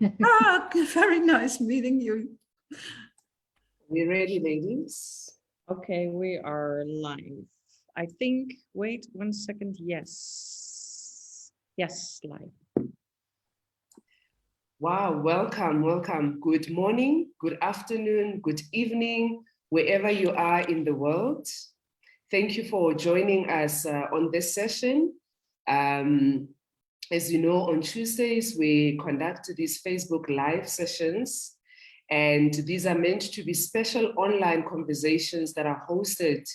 Very nice meeting you. We ready, ladies? Okay, we are live. I think, wait 1 second. Yes. Yes, live. Wow, welcome. Good morning, good afternoon, good evening, wherever you are in the world. Thank you for joining us on this session. As you know, on Tuesdays, we conduct these Facebook Live sessions, and these are meant to be special online conversations that are hosted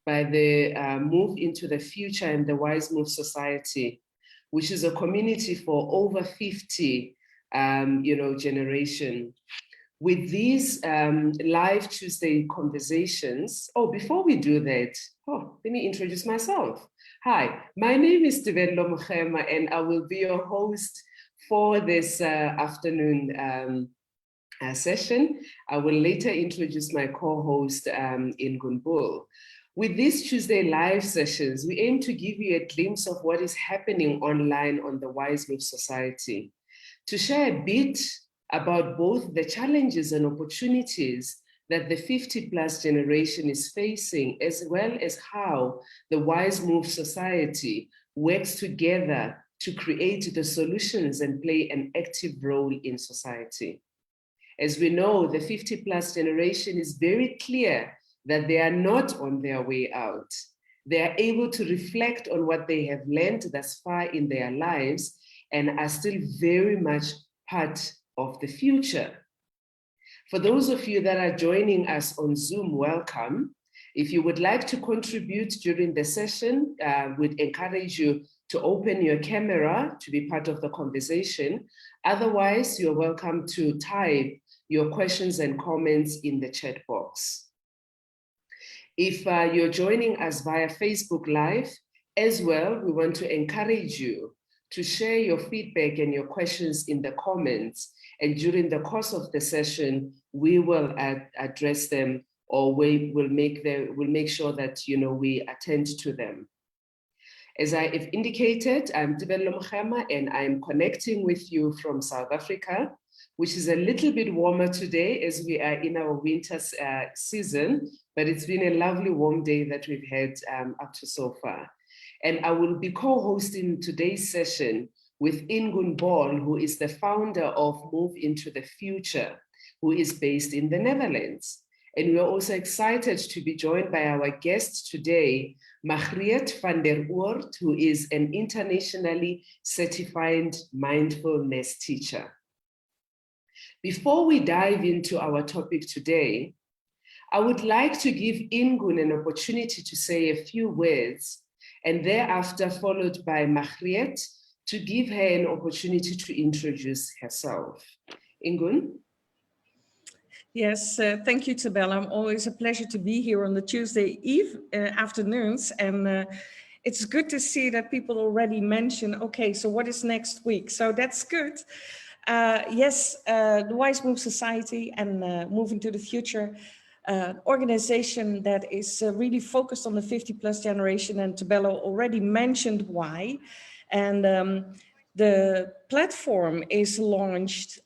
by the Move into the Future and the WIZE MOVE Society, which is a community for over 50 generation. With these live Tuesday conversations, before we do that, let me introduce myself. Hi, my name is Tebello Mochema, and I will be your host for this afternoon session. I will later introduce my co-host, Ingun Bull. With these Tuesday live sessions, we aim to give you a glimpse of what is happening online on the WIZE MOVE Society, to share a bit about both the challenges and opportunities that the 50+ generation is facing, as well as how the WIZE MOVE Society works together to create the solutions and play an active role in society. As we know, the 50+ generation is very clear that they are not on their way out. They are able to reflect on what they have learned thus far in their lives and are still very much part of the future. For those of you that are joining us on Zoom, welcome. If you would like to contribute during the session, we'd encourage you to open your camera to be part of the conversation. Otherwise, you're welcome to type your questions and comments in the chat box. If you're joining us via Facebook Live as well, we want to encourage you to share your feedback and your questions in the comments. And during the course of the session, we will address them, or we will make sure that we attend to them. As I have indicated, I'm Tebello Mochema, and I'm connecting with you from South Africa, which is a little bit warmer today as we are in our winter season, but it's been a lovely warm day that we've had up to so far. And I will be co-hosting today's session with Ingun Bol, who is the founder of Move into the Future, who is based in the Netherlands. And we're also excited to be joined by our guest today, Margreeth van der Oort, who is an internationally certified mindfulness teacher. Before we dive into our topic today, I would like to give Ingun an opportunity to say a few words, and thereafter followed by Margreeth to give her an opportunity to introduce herself. Ingun? Yes, thank you, Tebello. Always a pleasure to be here on the Tuesday afternoons. And it's good to see that people already mention, okay, so what is next week? So that's good. Yes, the WIZE MOVE Society and Moving to the Future organization that is really focused on the 50+ generation, and Tebello already mentioned why. And the platform is launched,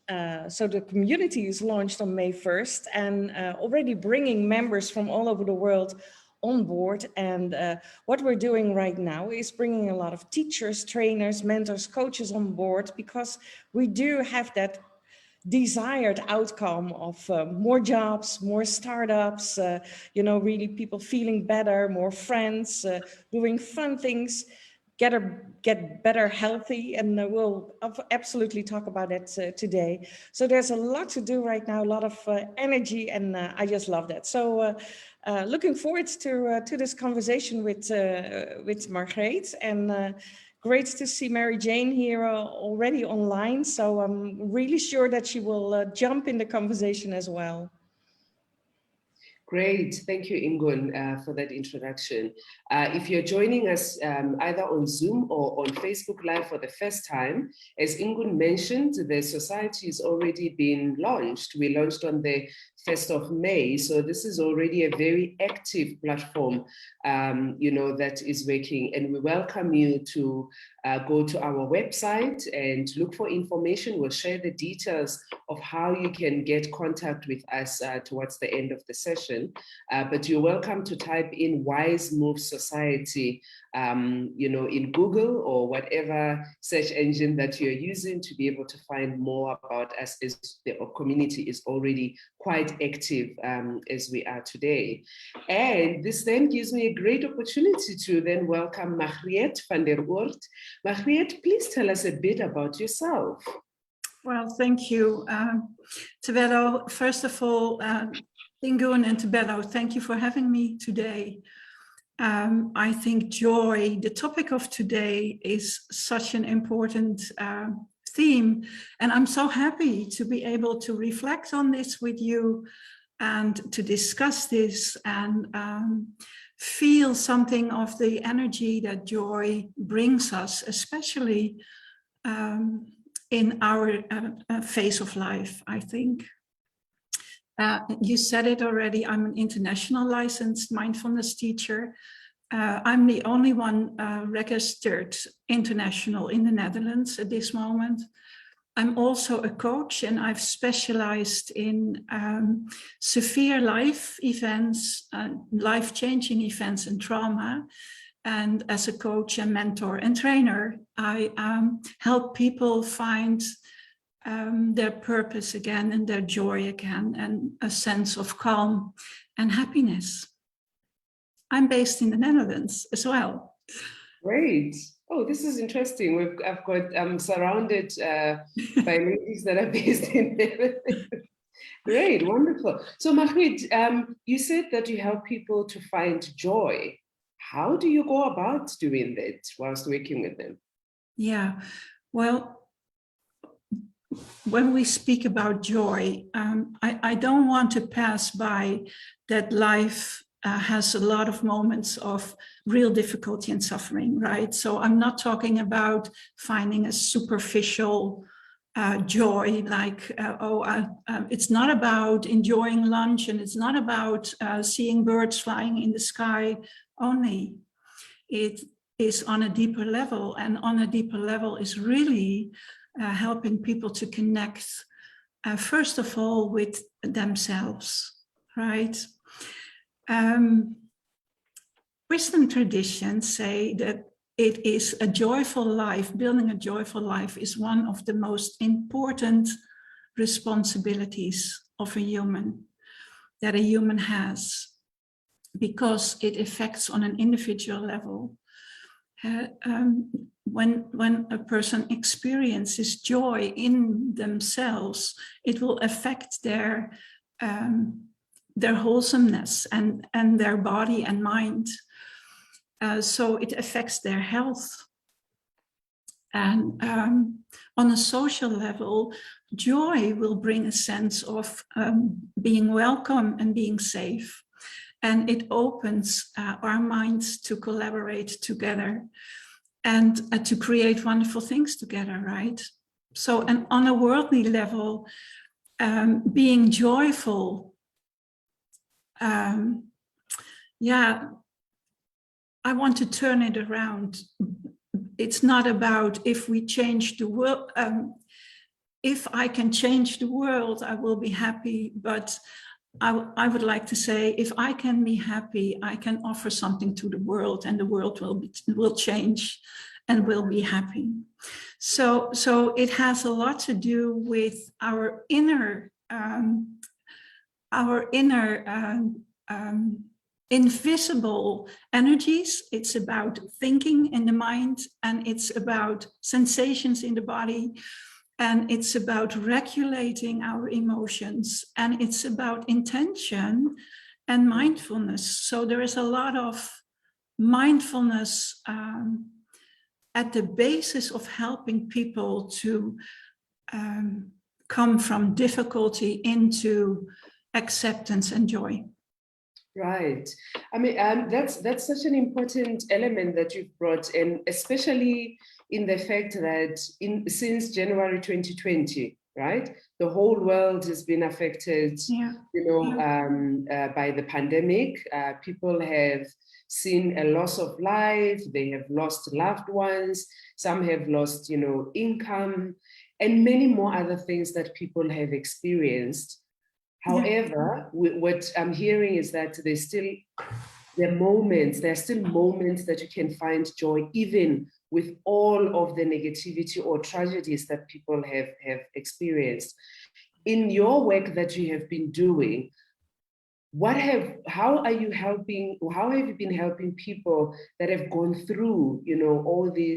so the community is launched on May 1st, and already bringing members from all over the world on board. And what we're doing right now is bringing a lot of teachers, trainers, mentors, coaches on board, because we do have that desired outcome of more jobs, more startups, really people feeling better, more friends, doing fun things, get better healthy, and we'll absolutely talk about that today. So there's a lot to do right now, a lot of energy, and I just love that. So looking forward to this conversation with Margreeth, and great to see Mary Jane here already online. So I'm really sure that she will jump in the conversation as well. Great, thank you, Ingun, for that introduction. If you're joining us either on Zoom or on Facebook Live for the first time, as Ingun mentioned, the society has already been launched. We launched on the 1st of May, so this is already a very active platform, that is working, and we welcome you to go to our website and look for information. We'll share the details of how you can get contact with us towards the end of the session. But you're welcome to type in WIZE MOVE Society, in Google or whatever search engine that you're using to be able to find more about us, as the community is already quite active as we are today. And this then gives me a great opportunity to then welcome Margreeth van der Oort. Margreeth, please tell us a bit about yourself. Well, thank you, Tebello. First of all, Ingun and Tebello, thank you for having me today. I think joy, the topic of today, is such an important theme, and I'm so happy to be able to reflect on this with you and to discuss this and feel something of the energy that joy brings us, especially in our phase of life, I think. You said it already, I'm an international licensed mindfulness teacher. I'm the only one registered international in the Netherlands at this moment. I'm also a coach, and I've specialized in severe life events, life-changing events and trauma. And as a coach and mentor and trainer, I help people find their purpose again and their joy again and a sense of calm and happiness. I'm based in the Netherlands as well. Great. Oh, this is interesting. I'm surrounded by ladies that are based in there. Great, wonderful. So Margreeth, you said that you help people to find joy. How do you go about doing that whilst working with them? Yeah, well, when we speak about joy, I don't want to pass by that life has a lot of moments of real difficulty and suffering, right? So I'm not talking about finding a superficial joy, like, it's not about enjoying lunch, and it's not about seeing birds flying in the sky only. It is on a deeper level, and on a deeper level is really helping people to connect, first of all, with themselves, right? Wisdom traditions say that it is a joyful life, building a joyful life is one of the most important responsibilities of a human, that a human has, because it affects on an individual level. When a person experiences joy in themselves, it will affect their wholesomeness and their body and mind. So it affects their health. And on a social level, joy will bring a sense of being welcome and being safe. And it opens our minds to collaborate together and to create wonderful things together, right? So, and on a worldly level, being joyful, yeah, I want to turn it around. It's not about if we change the world, if I can change the world, I will be happy, but I would like to say, if I can be happy, I can offer something to the world, and the world will change and will be happy. So it has a lot to do with our inner invisible energies. It's about thinking in the mind, and it's about sensations in the body. And it's about regulating our emotions, and it's about intention and mindfulness. So there is a lot of mindfulness at the basis of helping people to come from difficulty into acceptance and joy. Right. I mean, that's such an important element that you've brought in, especially in the fact that since January 2020, right? The whole world has been affected, Yeah. by the pandemic. People have seen a loss of life. They have lost loved ones. Some have lost, income, and many more other things that people have experienced. However, what I'm hearing is that there are still moments that you can find joy, even with all of the negativity or tragedies that people have experienced. In your work that you have been doing, how have you been helping people that have gone through,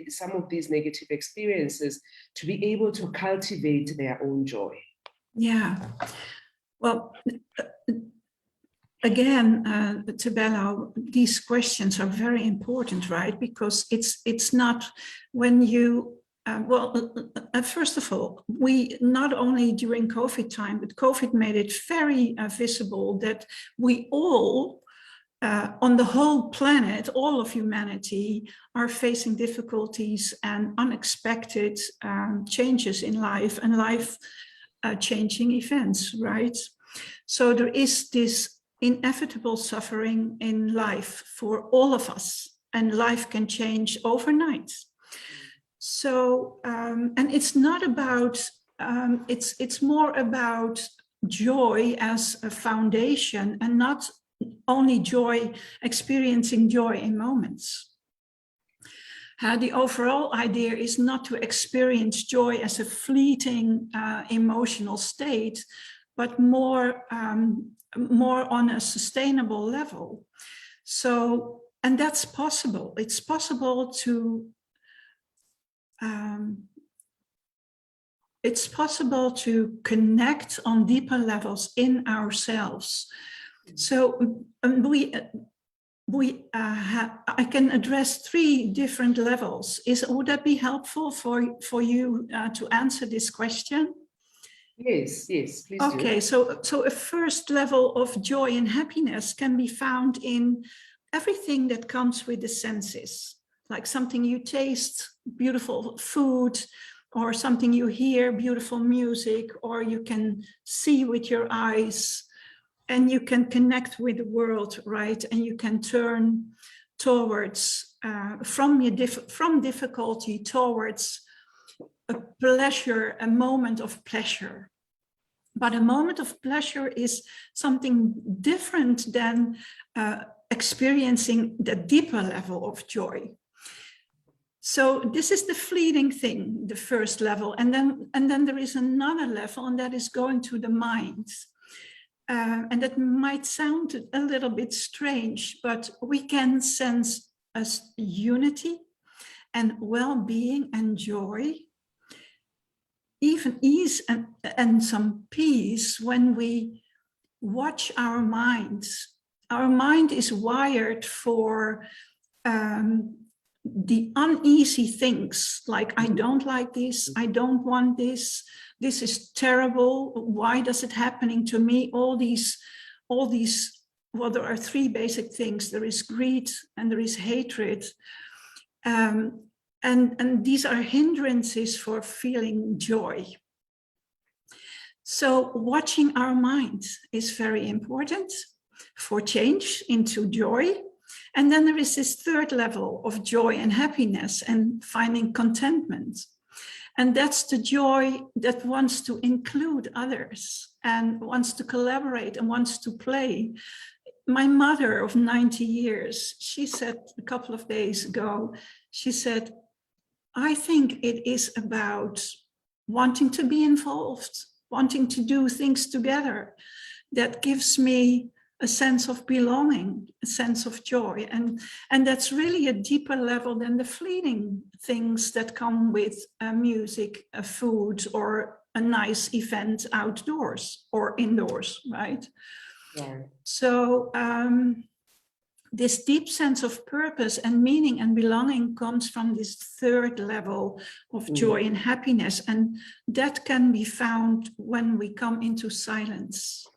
some of these negative experiences to be able to cultivate their own joy? Yeah. Well, again, Tabella, these questions are very important, right? Because it's not when you, first of all, we not only during COVID time, but COVID made it very visible that we all, on the whole planet, all of humanity, are facing difficulties and unexpected changes in life and life-changing events, right? So there is this inevitable suffering in life for all of us, and life can change overnight. So, and it's not about, it's more about joy as a foundation, and not only joy, experiencing joy in moments. The overall idea is not to experience joy as a fleeting emotional state, but more on a sustainable level. So, and that's possible. It's possible to connect on deeper levels in ourselves. So I can address 3 different levels. Would that be helpful for you to answer this question? Yes, please okay, do. So a first level of joy and happiness can be found in everything that comes with the senses, like something you taste, beautiful food, or something you hear, beautiful music, or you can see with your eyes, and you can connect with the world, right? And you can turn towards, from difficulty towards a pleasure, a moment of pleasure. But a moment of pleasure is something different than experiencing the deeper level of joy. So this is the fleeting thing, the first level. And then there is another level, and that is going to the mind. And that might sound a little bit strange, but we can sense as unity and well-being and joy, even ease and some peace when we watch our minds. Our mind is wired for the uneasy things, like I don't like this, I don't want this, this is terrible, why does it happening to me? All these, well, there are 3 basic things. There is greed and there is hatred. And these are hindrances for feeling joy. So watching our mind is very important for change into joy. And then there is this 3rd level of joy and happiness and finding contentment. And that's the joy that wants to include others and wants to collaborate and wants to play. My mother of 90 years, she said a couple of days ago, she said, I think it is about wanting to be involved, wanting to do things together. That gives me a sense of belonging, a sense of joy. And that's really a deeper level than the fleeting things that come with music, food, or a nice event outdoors or indoors, right? Yeah. So this deep sense of purpose and meaning and belonging comes from this 3rd level of joy and happiness. And that can be found when we come into silence.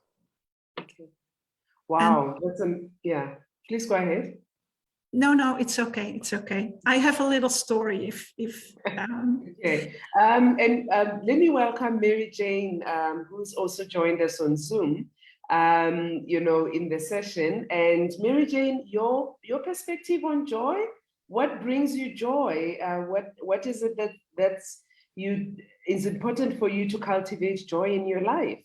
Okay. Wow, yeah, please go ahead. No, it's okay. It's okay. I have a little story if Okay. And let me welcome Mary Jane, who's also joined us on Zoom, you know, in the session. And Mary Jane, your perspective on joy, what brings you joy? What is it that's is important for you to cultivate joy in your life?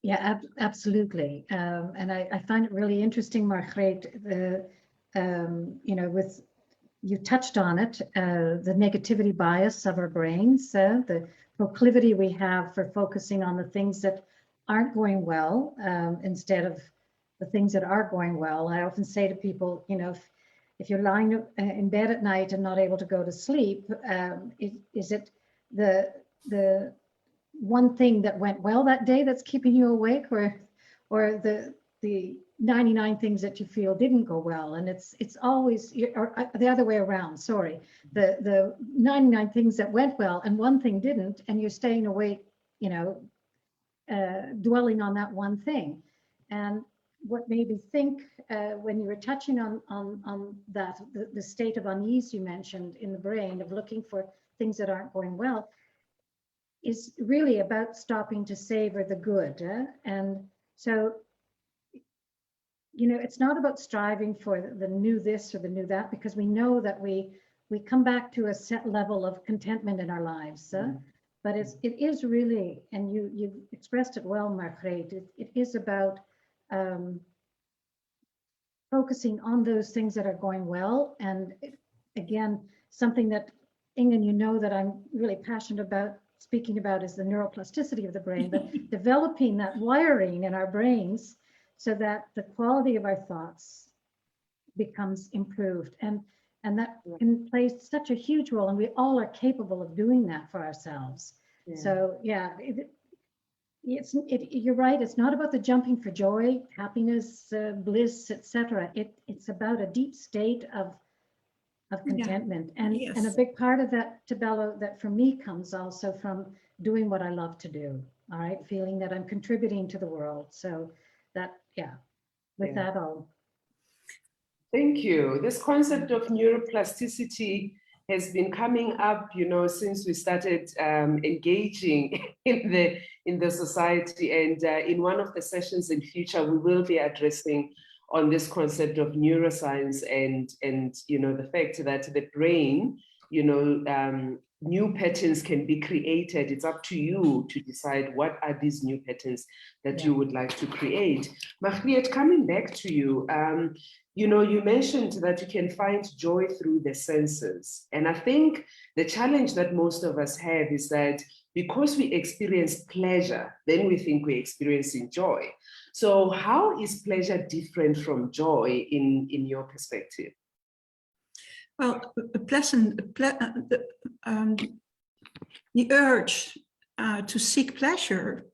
Yeah, absolutely. And I find it really interesting, Margreeth, you know, you touched on it, the negativity bias of our brains, the proclivity we have for focusing on the things that aren't going well instead of the things that are going well. I often say to people, you know, if you're lying in bed at night and not able to go to sleep, is it the one thing that went well that day that's keeping you awake, or the 99 things that you feel didn't go well? And it's always, or the other way around, sorry, the 99 things that went well and one thing didn't, and you're staying awake, you know, dwelling on that one thing. And what made me think when you were touching on that, the state of unease you mentioned in the brain of looking for things that aren't going well, is really about stopping to savor the good. And so, you know, it's not about striving for the new this or the new that, because we know that we come back to a set level of contentment in our lives. But it is really, and you expressed it well, Margreeth, it is about focusing on those things that are going well. And again, something that, Ingen, you know that I'm really passionate about speaking about is the neuroplasticity of the brain, but developing that wiring in our brains so that the quality of our thoughts becomes improved. And that can play such a huge role, and we all are capable of doing that for ourselves. Yeah. So yeah, you're right. It's not about the jumping for joy, happiness, bliss, etc. It's about a deep state of contentment. Yeah. And, yes. And a big part of that, Tabello, that for me comes also from doing what I love to do. All right. Feeling that I'm contributing to the world. So that, yeah, with that all. Thank you. This concept of neuroplasticity has been coming up, you know, since we started engaging in the society. And in one of the sessions in future, we will be addressing on this concept of neuroscience and you know, the fact that the brain, you know, new patterns can be created. It's up to you to decide what are these new patterns that you would like to create. Margreeth, coming back to you, you know, you mentioned that you can find joy through the senses. And I think the challenge that most of us have is that because we experience pleasure, then we think we're experiencing joy. So how is pleasure different from joy in your perspective? Well, the urge to seek pleasure,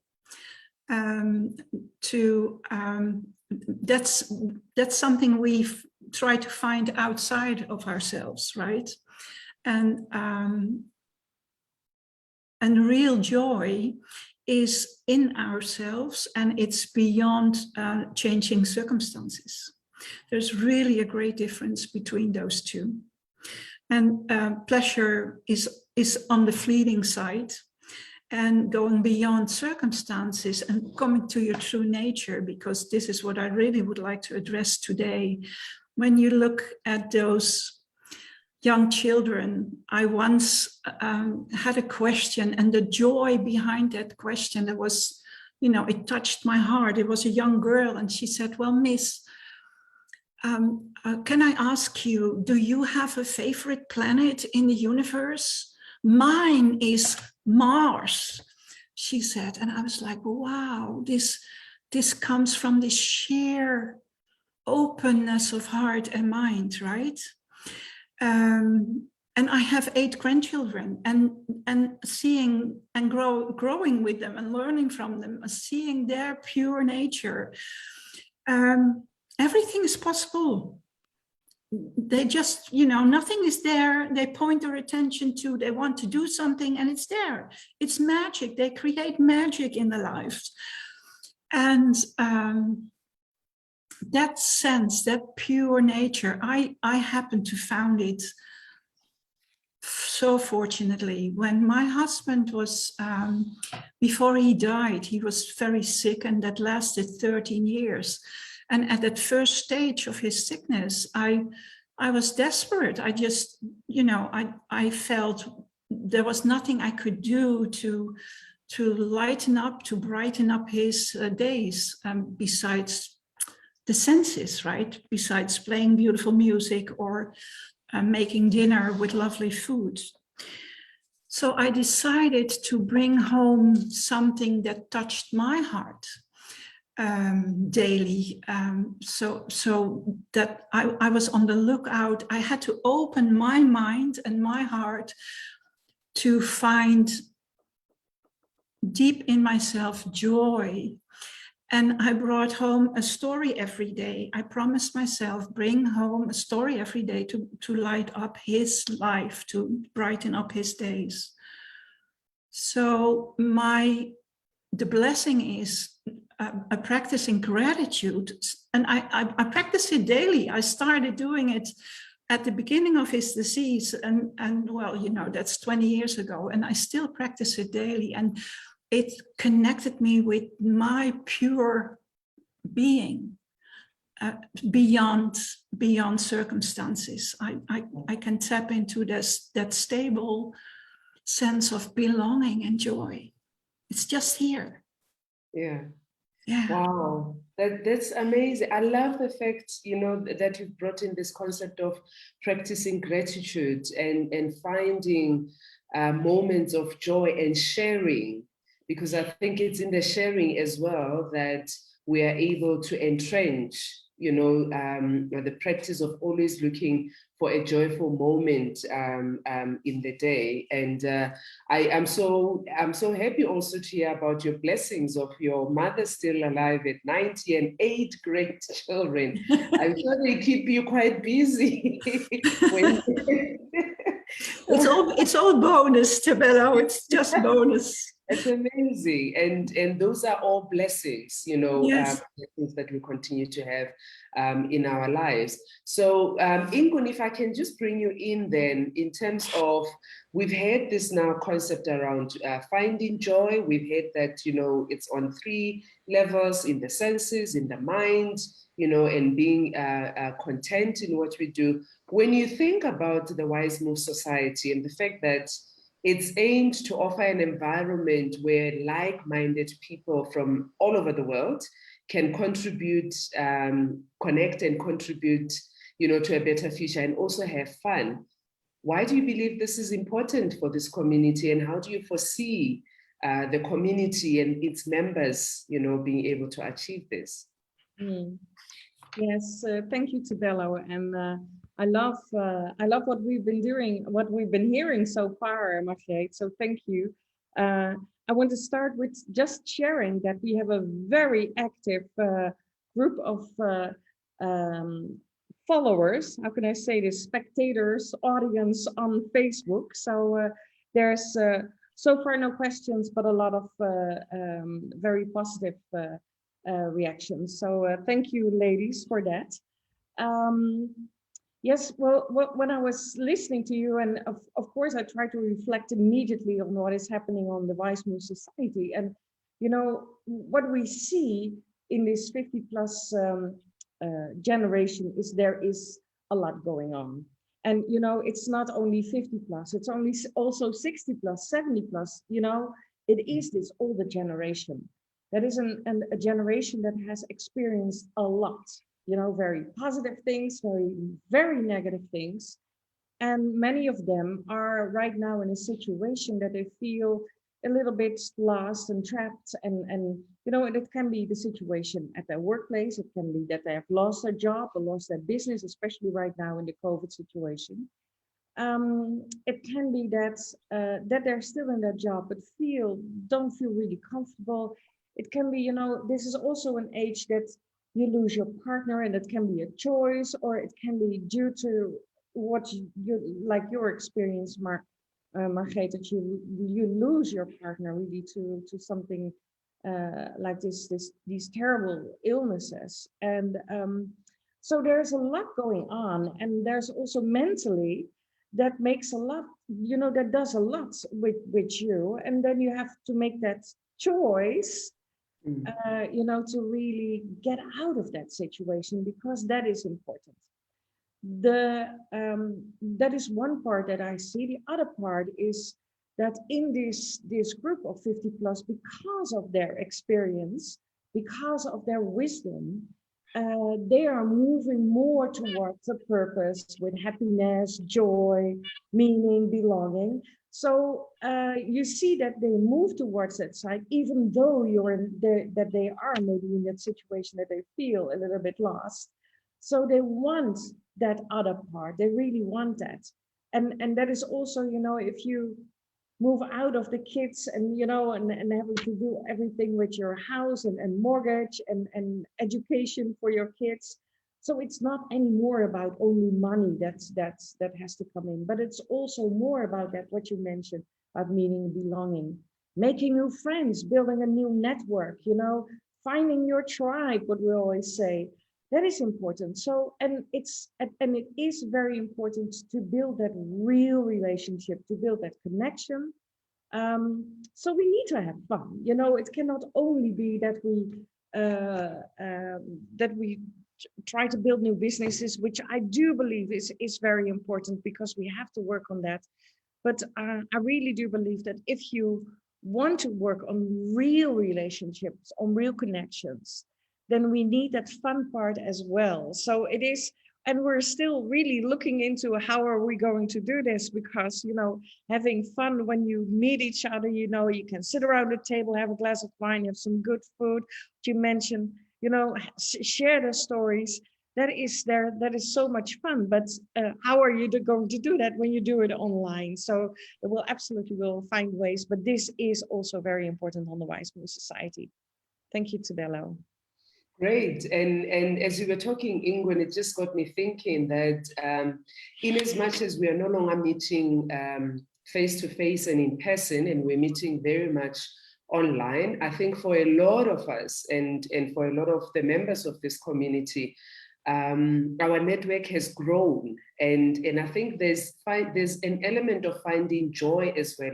that's something we've tried to find outside of ourselves, right? And real joy is in ourselves, and it's beyond changing circumstances. There's really a great difference between those two. And pleasure is on the fleeting side, and going beyond circumstances and coming to your true nature, because this is what I really would like to address today. When you look at those young children, I once had a question, and the joy behind that question, that was, you know, it touched my heart. It was a young girl, and she said, well, Miss, can I ask you, do you have a favorite planet in the universe? Mine is Mars, she said. And I was like, wow, this comes from this sheer openness of heart and mind, right? And I have 8 grandchildren, and seeing and growing with them and learning from them, seeing their pure nature. Everything is possible. They just, you know, nothing is there. They point their attention to, they want to do something, and it's there. It's magic. They create magic in their lives. And that sense, that pure nature, I happened to found it so fortunately when my husband was, before he died, he was very sick, and that lasted 13 years. And at that first stage of his sickness, I was desperate. I just, I felt there was nothing I could do to lighten up, to brighten up his days, besides the senses, right? Besides playing beautiful music or making dinner with lovely food. So I decided to bring home something that touched my heart daily. So that I was on the lookout. I had to open my mind and my heart to find deep in myself joy. And I brought home a story every day. I promised myself, bring home a story every day to light up his life, to brighten up his days. So the blessing is a practicing gratitude. And I practice it daily. I started doing it at the beginning of his disease. And well, that's 20 years ago. And I still practice it daily. And it connected me with my pure being, beyond circumstances. I can tap into that stable sense of belonging and joy. It's just here. Yeah. Yeah. Wow, that's amazing. I love the fact, that you've brought in this concept of practicing gratitude and finding moments of joy and sharing, because I think it's in the sharing as well that we are able to entrench, the practice of always looking for a joyful moment in the day. And I'm so happy also to hear about your blessings of your mother still alive at 90 and 8 great children. I'm sure they keep you quite busy. It's all bonus, Tabello. It's just bonus. It's amazing, and those are all blessings, Yes. blessings that we continue to have in our lives. So, Ingun, if I can just bring you in then, in terms of, we've had this now concept around finding joy. We've had that, it's on 3 levels: in the senses, in the mind, and being content in what we do. When you think about the WIZE MOVE Society and the fact that it's aimed to offer an environment where like-minded people from all over the world can contribute, connect and contribute, to a better future and also have fun. Why do you believe this is important for this community, and how do you foresee the community and its members, being able to achieve this? Yes, thank you, Tabello, and I love what we've been doing, what we've been hearing so far, Margreeth. So thank you. I want to start with just sharing that we have a very active group of followers. How can I say this? Spectators, audience on Facebook. So there's so far no questions, but a lot of very positive reactions. So thank you, ladies, for that. Yes, well, when I was listening to you, and of course, I try to reflect immediately on what is happening on the WIZE MOVE Society. And, what we see in this 50 plus generation is there is a lot going on. And, it's not only 50 plus, it's also 60 plus, 70 plus, it is this older generation. That is a generation that has experienced a lot, very positive things, very, very negative things. And many of them are right now in a situation that they feel a little bit lost and trapped. And it can be the situation at their workplace. It can be that they have lost their job or lost their business, especially right now in the COVID situation. It can be that they're still in their job, but don't feel really comfortable. It can be, this is also an age that you lose your partner, and it can be a choice, or it can be due to what like your experience, Margreeth, that you lose your partner really to something like these terrible illnesses. And so there's a lot going on, and there's also mentally that makes a lot, you know, that does a lot with you. And then you have to make that choice, you know, to really get out of that situation, because that is important. That is one part that I see. The other part is that in this group of 50 plus, because of their experience, because of their wisdom, they are moving more towards a purpose with happiness, joy, meaning, belonging. So you see that they move towards that side, even though that they are maybe in that situation that they feel a little bit lost. So they want that other part. They really want that. And that is also, you know, if you move out of the kids and, you know, and having to do everything with your house and mortgage and education for your kids. So it's not anymore about only money that has to come in, but it's also more about that, what you mentioned, about meaning, belonging, making new friends, building a new network, you know, finding your tribe, what we always say. That is important. So, and it is very important to build that real relationship, to build that connection. So we need to have fun. You know, it cannot only be that we try to build new businesses, which I do believe is very important, because we have to work on that. But I really do believe that if you want to work on real relationships, on real connections, then we need that fun part as well. So it is, and we're still really looking into how are we going to do this, because, you know, having fun when you meet each other, you know, you can sit around the table, have a glass of wine, have some good food. You mentioned, you know, share the stories. That is so much fun. But how are you going to do that when you do it online? So we'll find ways. But this is also very important on the WIZE MOVE Society. Thank you, Tebello. Great. And as you were talking, Ingrid, it just got me thinking that in as much as we are no longer meeting face-to-face and in person, and we're meeting very much online, I think for a lot of us and for a lot of the members of this community, our network has grown. And I think there's an element of finding joy as well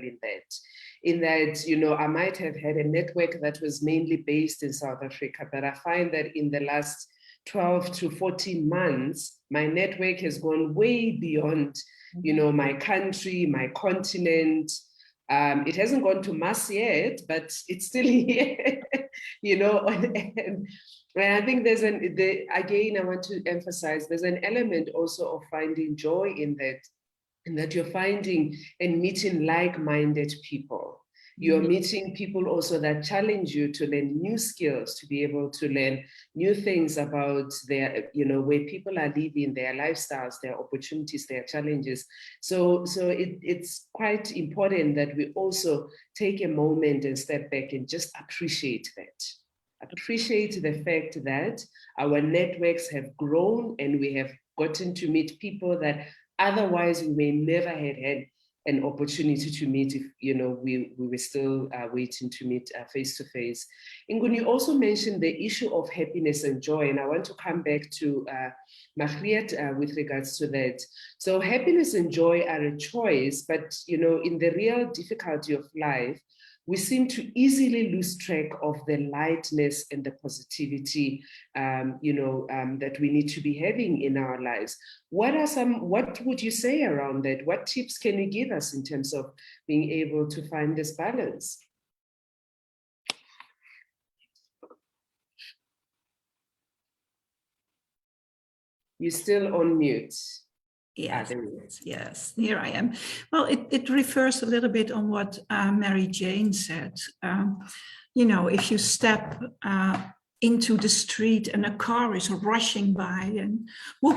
in that, you know, I might have had a network that was mainly based in South Africa, but I find that in the last 12 to 14 months, my network has gone way beyond, you know, my country, my continent. It hasn't gone to Mars yet, but it's still here, you know. And I think again, I want to emphasize, there's an element also of finding joy in that you're finding and meeting like-minded people. You're meeting people also that challenge you to learn new skills, to be able to learn new things about their, you know, where people are living, their lifestyles, their opportunities, their challenges. So it's quite important that we also take a moment and step back and just appreciate that. Appreciate the fact that our networks have grown and we have gotten to meet people that otherwise we may never have had an opportunity to meet if, you know, we were still waiting to meet face to face. Ingun, you also mentioned the issue of happiness and joy, and I want to come back to Margreeth with regards to that. So happiness and joy are a choice, but, you know, in the real difficulty of life, we seem to easily lose track of the lightness and the positivity, that we need to be having in our lives. What would you say around that? What tips can you give us in terms of being able to find this balance? You're still on mute. Yes, here I am. Well, it refers a little bit on what Mary Jane said. You know, if you step into the street and a car is rushing by and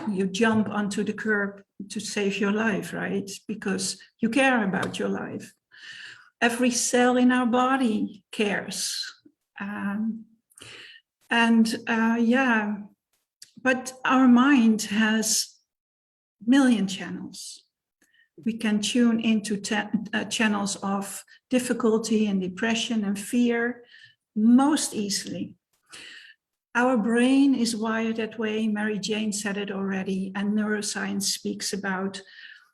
you jump onto the curb to save your life, right? Because you care about your life. Every cell in our body cares. But our mind has million channels. We can tune into channels of difficulty and depression and fear, most easily. Our brain is wired that way. Mary Jane said it already, and neuroscience speaks about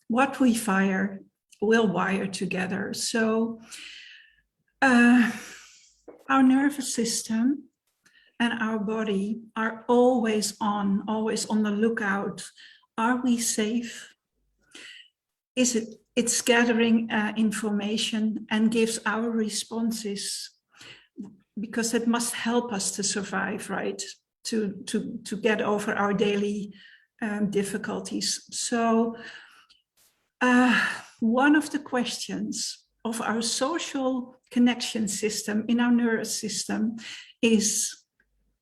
what we fire will wire together. So our nervous system and our body are always on the lookout. Are we safe? It's gathering information and gives our responses, because it must help us to survive, right? To get over our daily difficulties. So one of the questions of our social connection system in our nervous system is,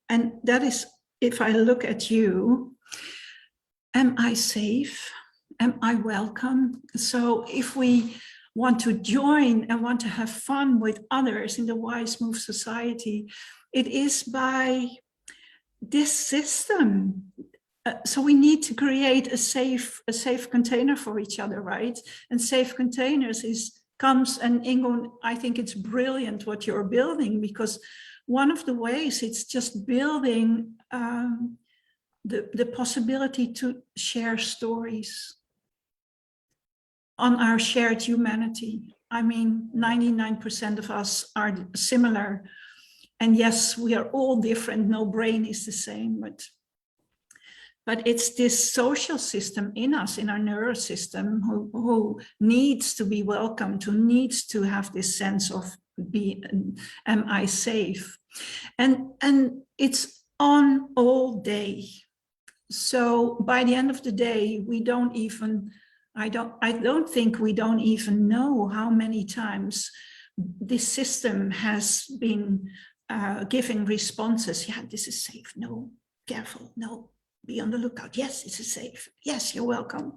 and that is, if I look at you, am I safe? Am I welcome? So if we want to join and want to have fun with others in the WIZE MOVE Society, it is by this system. So we need to create a safe container for each other, right? And safe containers comes, and Ingo, I think it's brilliant what you're building, because one of the ways it's just building the possibility to share stories on our shared humanity. I mean, 99% of us are similar. And yes, we are all different. No brain is the same, but it's this social system in us, in our nervous system, who needs to be welcomed, who needs to have this sense of am I safe? And it's on all day. So by the end of the day, I don't think we don't even know how many times this system has been giving responses. Yeah, this is safe. No, careful. No, be on the lookout. Yes, this is safe. Yes, you're welcome.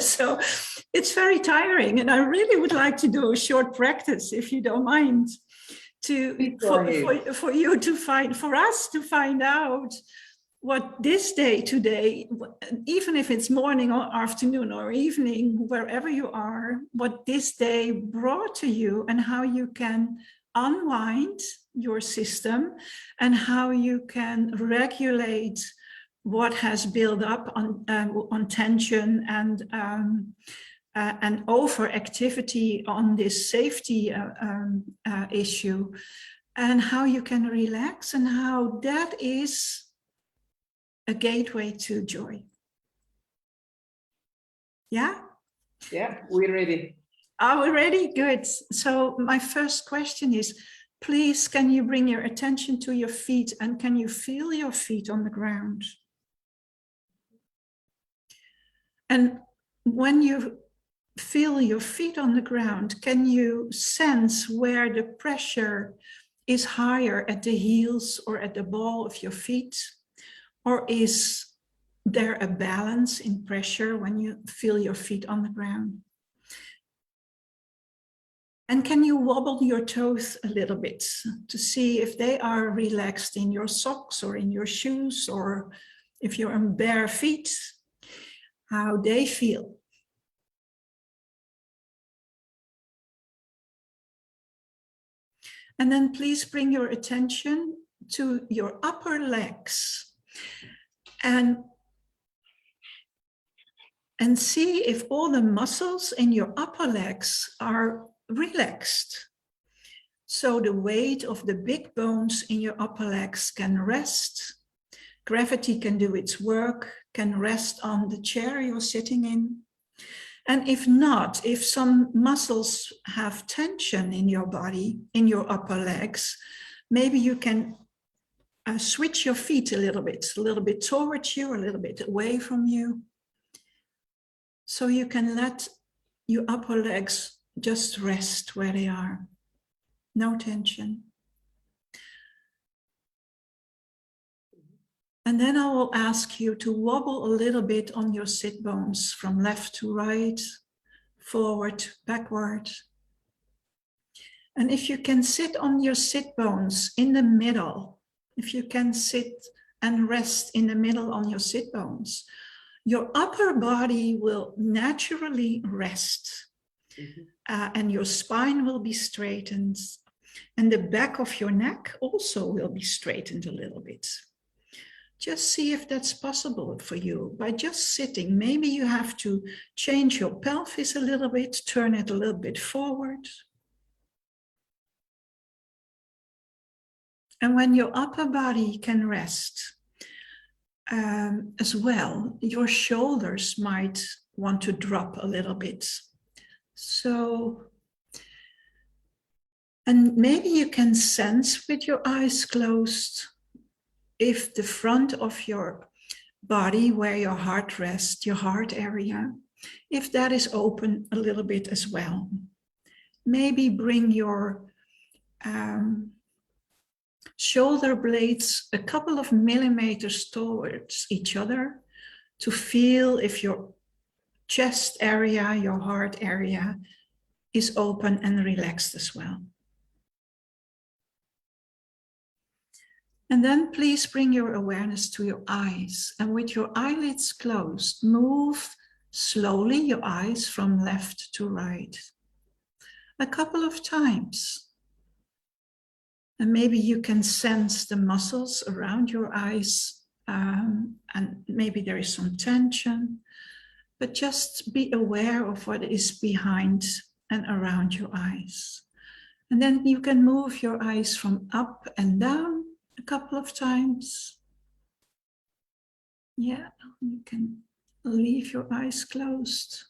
So it's very tiring. And I really would like to do a short practice, if you don't mind, for you to find, for us to find out what this day today, even if it's morning or afternoon or evening, wherever you are, what this day brought to you, and how you can unwind your system, and how you can regulate what has built up on tension and overactivity on this safety issue, and how you can relax, and how that is a gateway to joy. Yeah? Yeah, we're ready. Are we ready? Good. So my first question is, please, can you bring your attention to your feet, and can you feel your feet on the ground? And when you feel your feet on the ground, can you sense where the pressure is higher, at the heels or at the ball of your feet? Or is there a balance in pressure when you feel your feet on the ground? And can you wobble your toes a little bit to see if they are relaxed in your socks or in your shoes, or if you're on bare feet, how they feel? And then please bring your attention to your upper legs. And see if all the muscles in your upper legs are relaxed. So the weight of the big bones in your upper legs can rest. Gravity can do its work, can rest on the chair you're sitting in. And if not, if some muscles have tension in your body, in your upper legs, maybe you can switch your feet a little bit towards you, a little bit away from you. So you can let your upper legs just rest where they are. No tension. And then I will ask you to wobble a little bit on your sit bones from left to right, forward, backward. And if you can sit on your sit bones in the middle, if you can sit and rest in the middle on your sit bones, your upper body will naturally rest. And your spine will be straightened. And the back of your neck also will be straightened a little bit. Just see if that's possible for you by just sitting. Maybe you have to change your pelvis a little bit, turn it a little bit forward. And when your upper body can rest as well, your shoulders might want to drop a little bit. So, and maybe you can sense with your eyes closed if the front of your body, where your heart rests, your heart area, if that is open a little bit as well. Maybe bring your shoulder blades a couple of millimeters towards each other to feel if your chest area, your heart area is open and relaxed as well. And then please bring your awareness to your eyes, and with your eyelids closed, move slowly your eyes from left to right a couple of times. And maybe you can sense the muscles around your eyes, and maybe there is some tension, but just be aware of what is behind and around your eyes. And then you can move your eyes from up and down a couple of times. Yeah, you can leave your eyes closed.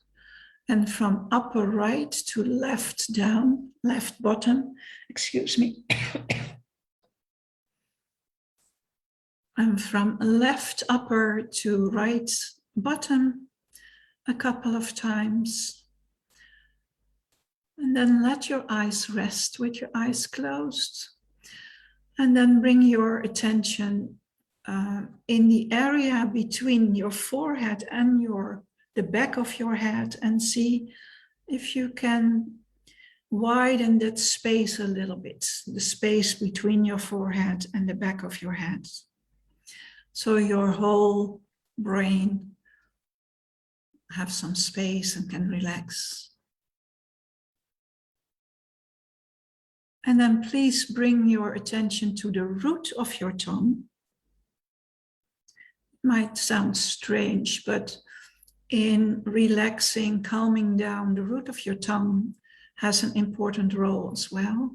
And from upper right to left down, left bottom, excuse me. And from left upper to right bottom a couple of times. And then let your eyes rest with your eyes closed. And then bring your attention in the area between your forehead and the back of your head, and see if you can widen that space a little bit, the space between your forehead and the back of your head. So your whole brain have some space and can relax. And then please bring your attention to the root of your tongue. It might sound strange, but in relaxing, calming down, the root of your tongue has an important role as well.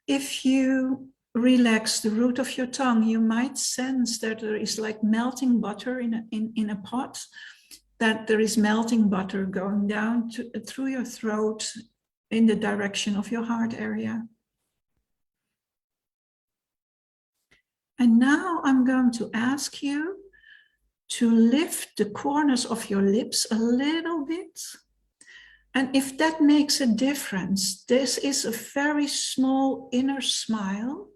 If you relax the root of your tongue, you might sense that there is like melting butter in a pot, that there is melting butter going down through your throat in the direction of your heart area. And now I'm going to ask you to lift the corners of your lips a little bit. And if that makes a difference, this is a very small inner smile,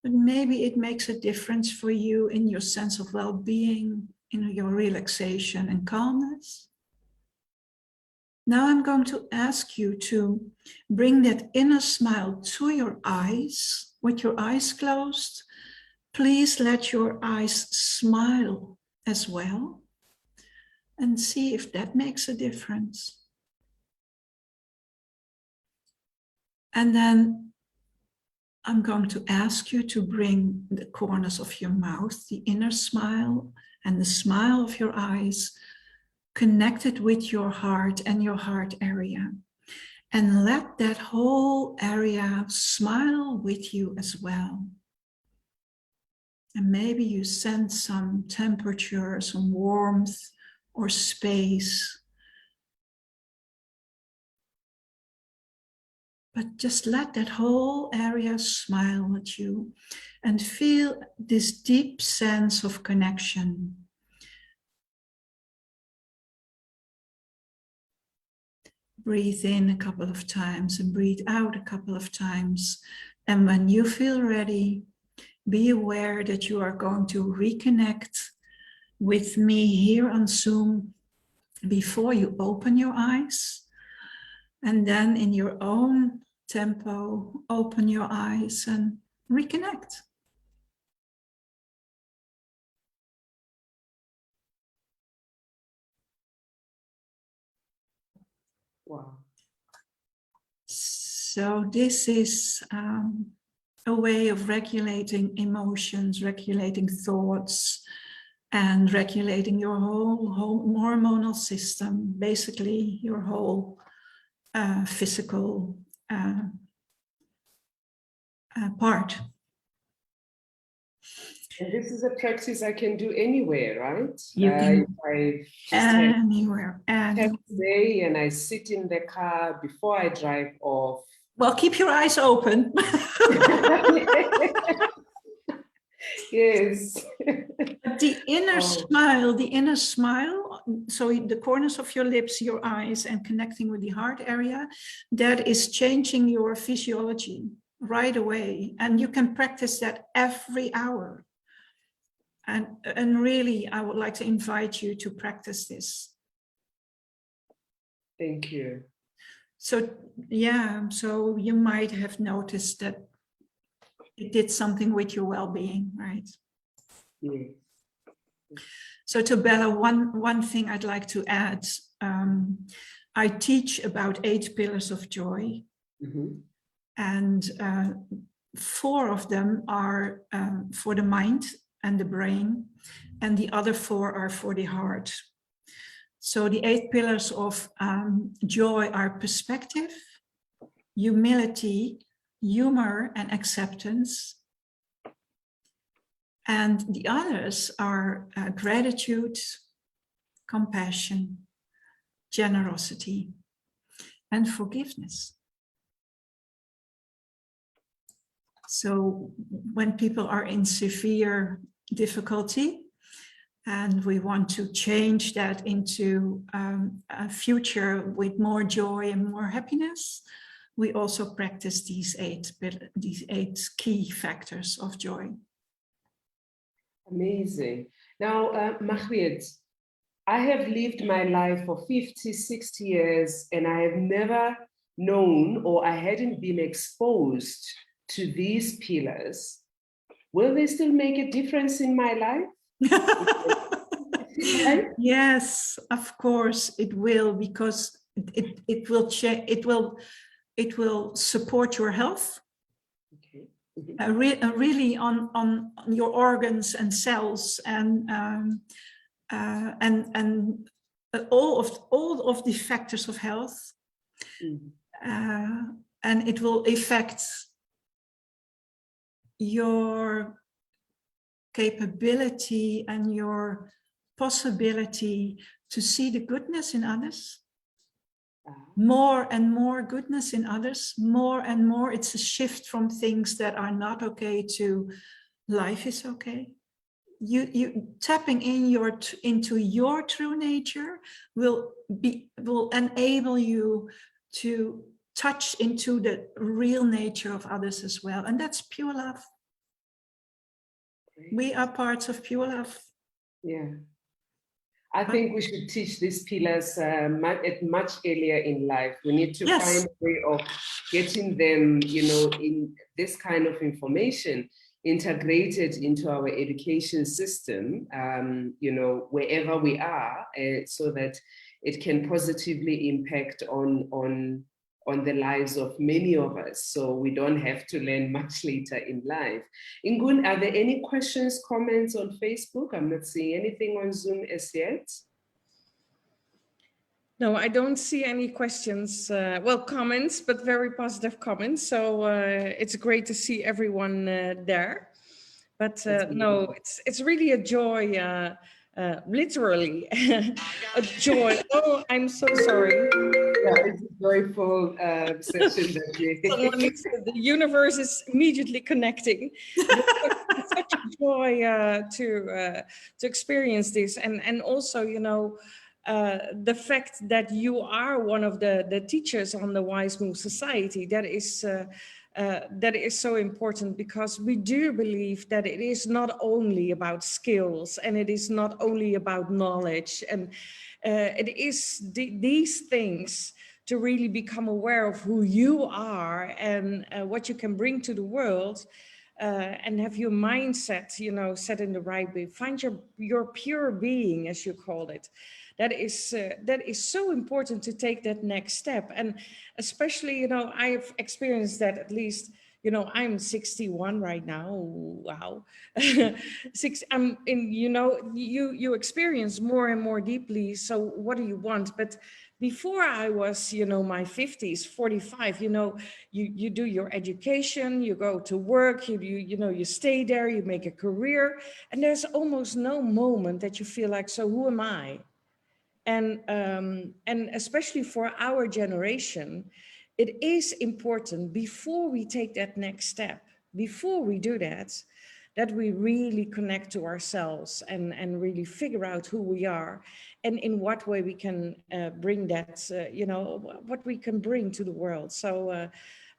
but maybe it makes a difference for you in your sense of well-being, in your relaxation and calmness. Now I'm going to ask you to bring that inner smile to your eyes, with your eyes closed. Please let your eyes smile as well, and see if that makes a difference. And then I'm going to ask you to bring the corners of your mouth, the inner smile and the smile of your eyes, connected with your heart and your heart area. And let that whole area smile with you as well. And maybe you sense some temperature, some warmth or space. But just let that whole area smile at you and feel this deep sense of connection. Breathe in a couple of times and breathe out a couple of times. And when you feel ready, be aware that you are going to reconnect with me here on Zoom before you open your eyes. And then in your own tempo, open your eyes and reconnect. Wow. So this is a way of regulating emotions, regulating thoughts, and regulating your whole hormonal system, basically your whole physical part. And this is a practice I can do anywhere, right? You can I just anywhere. have day and I sit in the car before I drive off. Well, keep your eyes open. Yes. The inner smile, so the corners of your lips, your eyes, and connecting with the heart area, that is changing your physiology right away. And you can practice that every hour. And really, I would like to invite you to practice this. Thank you. So, yeah, so you might have noticed that it did something with your well-being, right? Yeah. So to Bella, one thing I'd like to add, I teach about 8 pillars of joy. Mm-hmm. And 4 of them are for the mind and the brain, and the other 4 are for the heart. So the 8 pillars of joy are perspective, humility, humor, and acceptance. And the others are gratitude, compassion, generosity, and forgiveness. So when people are in severe difficulty and we want to change that into a future with more joy and more happiness, we also practice these 8 key factors of joy. Amazing. Now, Margreeth, I have lived my life for 50, 60 years, and I have never known, or I hadn't been exposed to these pillars. Will they still make a difference in my life? Yes, of course it will, because it will support your health. Okay. Really on your organs and cells, and all of the factors of health, and it will affect your capability and your possibility to see the goodness in others. More and more goodness in others, more and more. It's a shift from things that are not okay to life is okay. You tapping into your true nature will enable you to touch into the real nature of others as well, and that's pure love. We are parts of pure love. Yeah. I think we should teach these pillars much earlier in life. We need to find a way of getting them, in this kind of information integrated into our education system, wherever we are, so that it can positively impact on the lives of many of us, so we don't have to learn much later in life. Ingun, are there any questions, comments on Facebook? I'm not seeing anything on Zoom as yet. No, I don't see any questions, comments, but very positive comments. So it's great to see everyone there. But no, it's really a joy, literally, a joy. Oh, I'm so sorry. Yeah, it's a joyful session that the universe is immediately connecting. It's such a joy to experience this, and also, the fact that you are one of the teachers on the WIZE MOVE Society, that is so important, because we do believe that it is not only about skills, and it is not only about knowledge, and it is these things to really become aware of who you are and what you can bring to the world, and have your mindset, set in the right way. Find your pure being, as you called it. that is so important to take that next step. And especially, you know, I've experienced that, at least, you know, I'm 61 right now. Wow. I'm in, you know, you experience more and more deeply. So what do you want? But before I was, you know, my 50s, 45, you know, you do your education, you go to work, you know, you stay there, you make a career, and there's almost no moment that you feel like, so who am I? And especially for our generation, it is important, before we take that next step, before we do that, that we really connect to ourselves and really figure out who we are and in what way we can bring that, you know, what we can bring to the world. So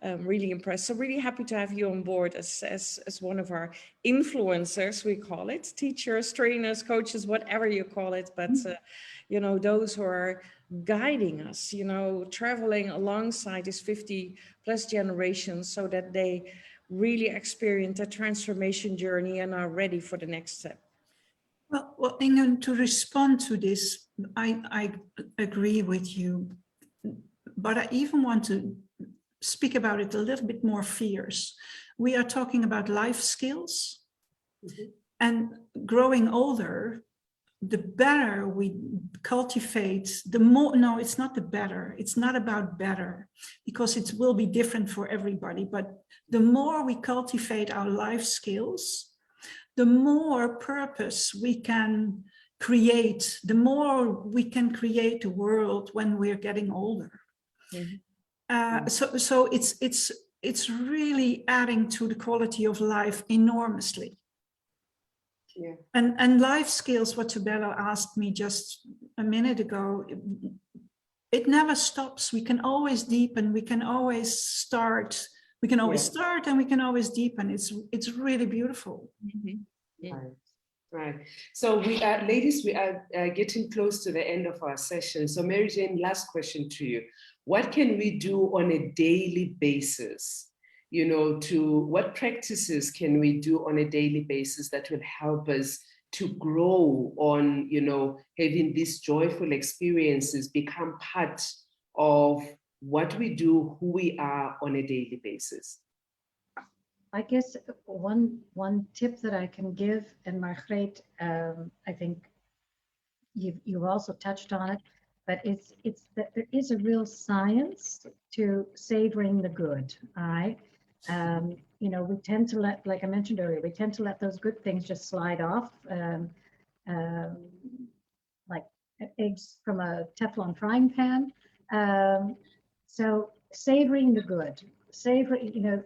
I'm really impressed. So really happy to have you on board as one of our influencers, we call it, teachers, trainers, coaches, whatever you call it. But, you know, those who are guiding us, you know, traveling alongside these 50 plus generations so that they really experience a transformation journey and are ready for the next step. Well, Inge, to respond to this, I agree with you, but I even want to speak about it a little bit more fierce. We are talking about life skills, and growing older, the better we cultivate, the more, no, it's not the better. It's not about better, because it will be different for everybody. But the more we cultivate our life skills, the more purpose we can create, the more we can create a world when we're getting older. So it's really adding to the quality of life enormously. Yeah. And life skills, what Tubello asked me just a minute ago, it never stops. We can always deepen, we can always start, we can always start and we can always deepen. It's really beautiful. Right. So we are, ladies, we are getting close to the end of our session. So Mary Jane, last question to you. What can we do on a daily basis? You know, what practices can we do on a daily basis that will help us to grow on, you know, having these joyful experiences become part of what we do, who we are on a daily basis? I guess one tip that I can give, and Margreeth, I think you've also touched on it, but it's that there is a real science to savoring the good. All right. You know, we tend to let, like I mentioned earlier, we tend to let those good things just slide off, like eggs from a Teflon frying pan. So savoring the good, savoring, you know,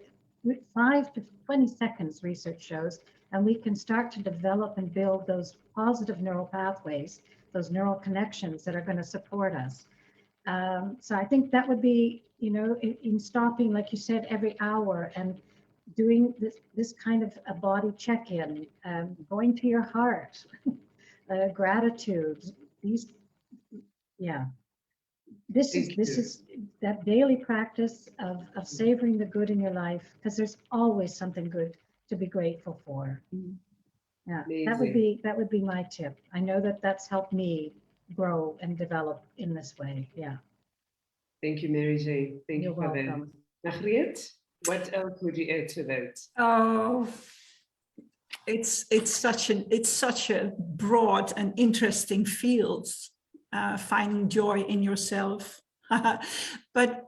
5 to 20 seconds, research shows, and we can start to develop and build those positive neural pathways, those neural connections that are going to support us. So I think that would be, you know, in stopping, like you said, every hour and doing this kind of a body check-in, going to your heart, gratitude. These, yeah. This is that daily practice of savoring the good in your life, because there's always something good to be grateful for. Yeah, Amazing. that would be my tip. I know that that's helped me grow and develop in this way. Yeah. Thank you, Mary Jane. Thank You're you for welcome. that. Margreeth, what else would you add to that? Oh, it's such a broad and interesting field, finding joy in yourself. But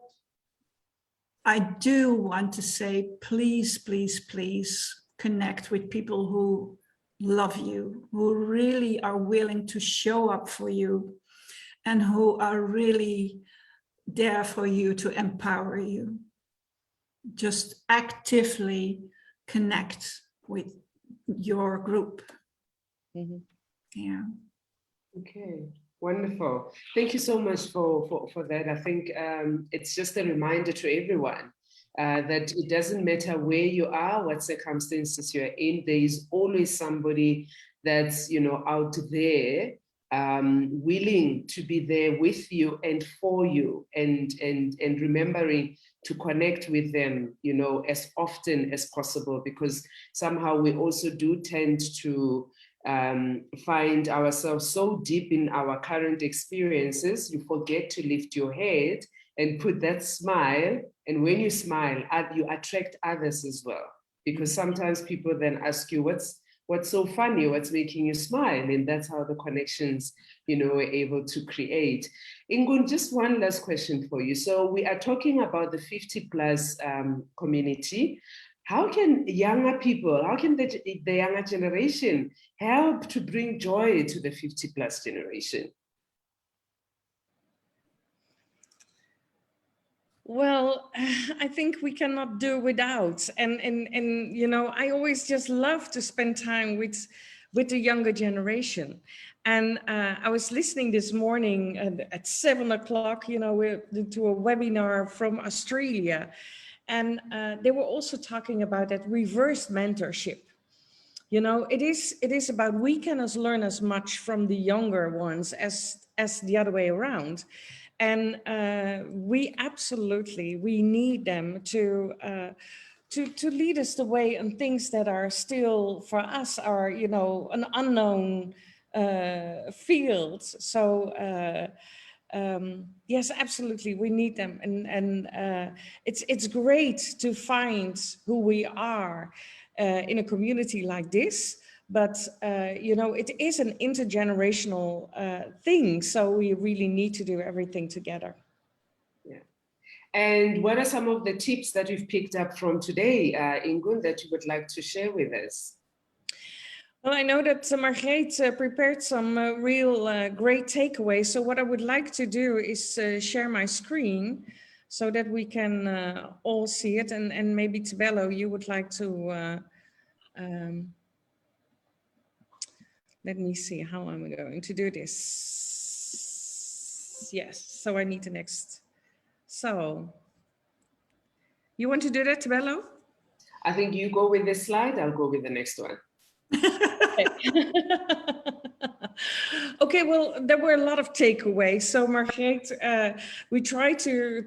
I do want to say, please, please, please connect with people who love you, who really are willing to show up for you, and who are really there for you to empower you. Just actively connect with your group. Yeah. Okay, wonderful. Thank you so much for that. I think it's just a reminder to everyone that it doesn't matter where you are, what circumstances you're in, there is always somebody that's, you know, out there willing to be there with you and for you, and remembering to connect with them, you know, as often as possible, because somehow we also do tend to find ourselves so deep in our current experiences, you forget to lift your head and put that smile. And when you smile, you attract others as well. Because sometimes people then ask you, what's so funny? What's making you smile? And that's how the connections, we're able to create. Ingun, just one last question for you. So we are talking about the 50 plus community. How can younger people, how can the younger generation help to bring joy to the 50 plus generation? Well, I think we cannot do without. And I always just love to spend time with the younger generation. And I was listening this morning at 7 o'clock, to a webinar from Australia. And they were also talking about that reverse mentorship. It is about we can learn as much from the younger ones as the other way around. And we need them to lead us the way on things that are still for us are, an unknown field. So yes, absolutely, we need them, and it's great to find who we are in a community like this. But, it is an intergenerational thing. So we really need to do everything together. Yeah. And what are some of the tips that you've picked up from today, Ingun, that you would like to share with us? Well, I know that Margreeth prepared some real great takeaways. So what I would like to do is share my screen so that we can all see it. And maybe Tebello, you would like to... let me see how I'm going to do this. Yes, so I need the next. So, you want to do that, Tebello? I think you go with this slide, I'll go with the next one. Okay, well, there were a lot of takeaways. So, Margreeth, we try to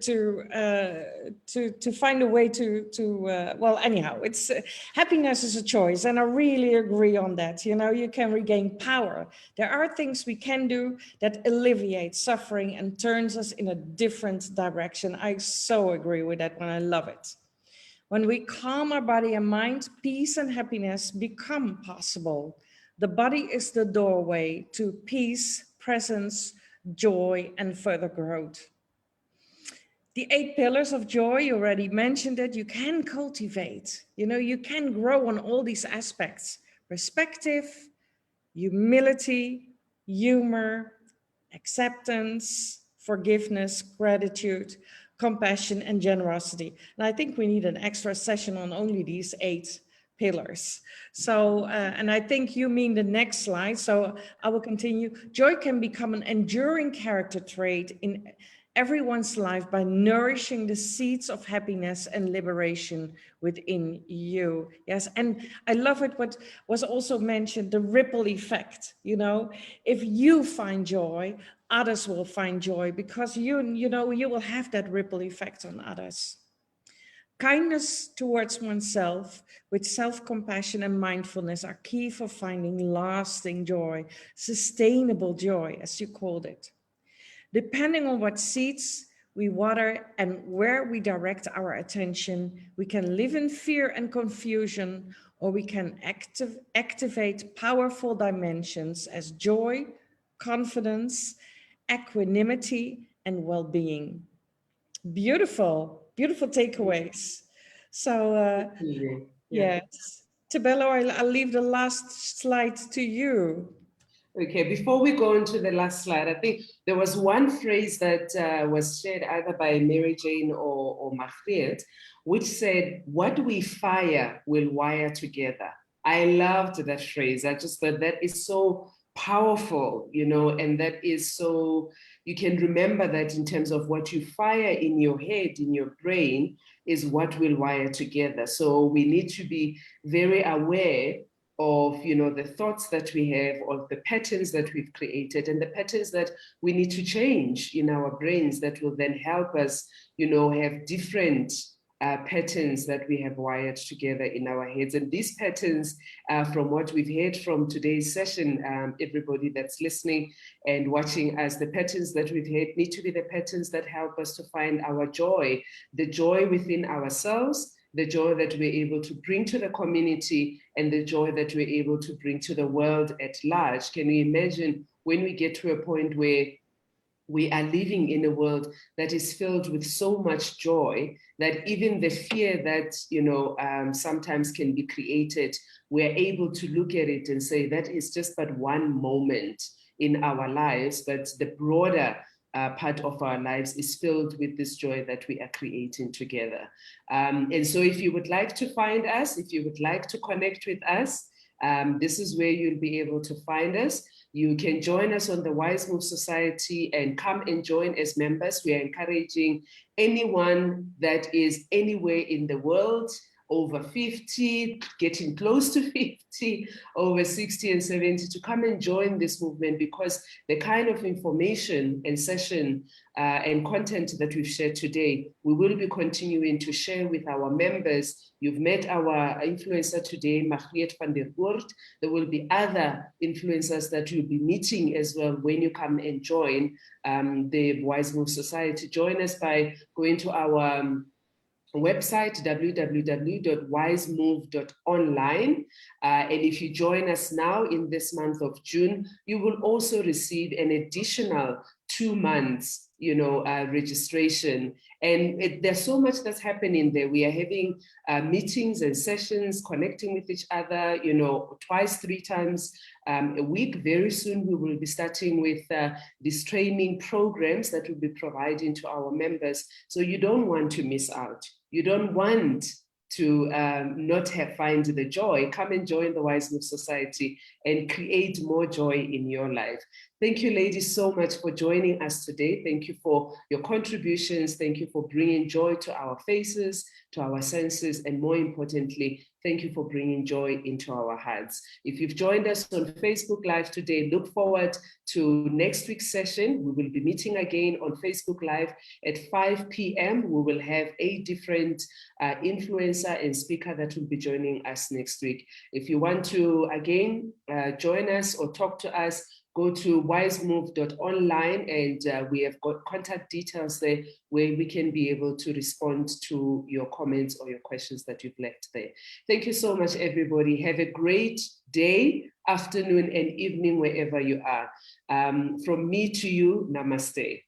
find a way to well, anyhow, it's happiness is a choice, and I really agree on that. You can regain power. There are things we can do that alleviate suffering and turns us in a different direction. I so agree with that one. I love it. When we calm our body and mind, peace and happiness become possible. The body is the doorway to peace, presence, joy, and further growth. The 8 pillars of joy, you already mentioned it, you can cultivate. You can grow on all these aspects: perspective, humility, humor, acceptance, forgiveness, gratitude, compassion, and generosity. And I think we need an extra session on only these 8 pillars. So, and I think you mean the next slide. So I will continue. Joy can become an enduring character trait in everyone's life by nourishing the seeds of happiness and liberation within you. Yes, and I love it what was also mentioned, the ripple effect. If you find joy, others will find joy, because you will have that ripple effect on others. Kindness towards oneself with self-compassion and mindfulness are key for finding lasting joy, sustainable joy, as you called it. Depending on what seeds we water and where we direct our attention, we can live in fear and confusion, or we can activate powerful dimensions as joy, confidence, equanimity, and well-being. Beautiful, beautiful takeaways. So, yes. Tebello, I'll leave the last slide to you. Okay, before we go on to the last slide, I think there was one phrase that was shared either by Mary Jane or Margreeth, which said, "What we fire will wire together." I loved that phrase. I just thought that is so powerful, and that is so, you can remember that in terms of what you fire in your head, in your brain, is what will wire together. So we need to be very aware of the thoughts that we have, of the patterns that we've created, and the patterns that we need to change in our brains that will then help us have different patterns that we have wired together in our heads. And these patterns, from what we've heard from today's session, everybody that's listening and watching us, the patterns that we've heard need to be the patterns that help us to find our joy, the joy within ourselves, the joy that we're able to bring to the community, and the joy that we're able to bring to the world at large. Can you imagine when we get to a point where we are living in a world that is filled with so much joy that even the fear that, sometimes can be created, we're able to look at it and say that is just but one moment in our lives, but the broader part of our lives is filled with this joy that we are creating together. And so if you would like to find us, if you would like to connect with us, this is where you'll be able to find us. You can join us on the WIZE MOVE Society and come and join as members. We are encouraging anyone that is anywhere in the world, over 50, getting close to 50, over 60 and 70, to come and join this movement, because the kind of information and session and content that we've shared today, we will be continuing to share with our members. You've met our influencer today, Margreeth van der Voort. There will be other influencers that you'll be meeting as well when you come and join the WIZE MOVE Society. Join us by going to our website, www.wizemove.online. And if you join us now in this month of June, you will also receive an additional 2 months, registration. And there's so much that's happening there. We are having meetings and sessions, connecting with each other, twice, 3 times a week. Very soon we will be starting with these training programs that we'll be providing to our members. So you don't want to miss out. You don't want to not find the joy. Come and join the WIZE MOVE Society and create more joy in your life. Thank you, ladies, so much for joining us today. Thank you for your contributions. Thank you for bringing joy to our faces, to our senses, and more importantly, thank you for bringing joy into our hearts. If you've joined us on Facebook Live today, look forward to next week's session. We will be meeting again on Facebook Live at 5 p.m. We will have a different influencer and speaker that will be joining us next week. If you want to, again, join us or talk to us, go to wizemove.online, and we have got contact details there where we can be able to respond to your comments or your questions that you've left there. Thank you so much, everybody. Have a great day, afternoon, and evening, wherever you are. From me to you, namaste.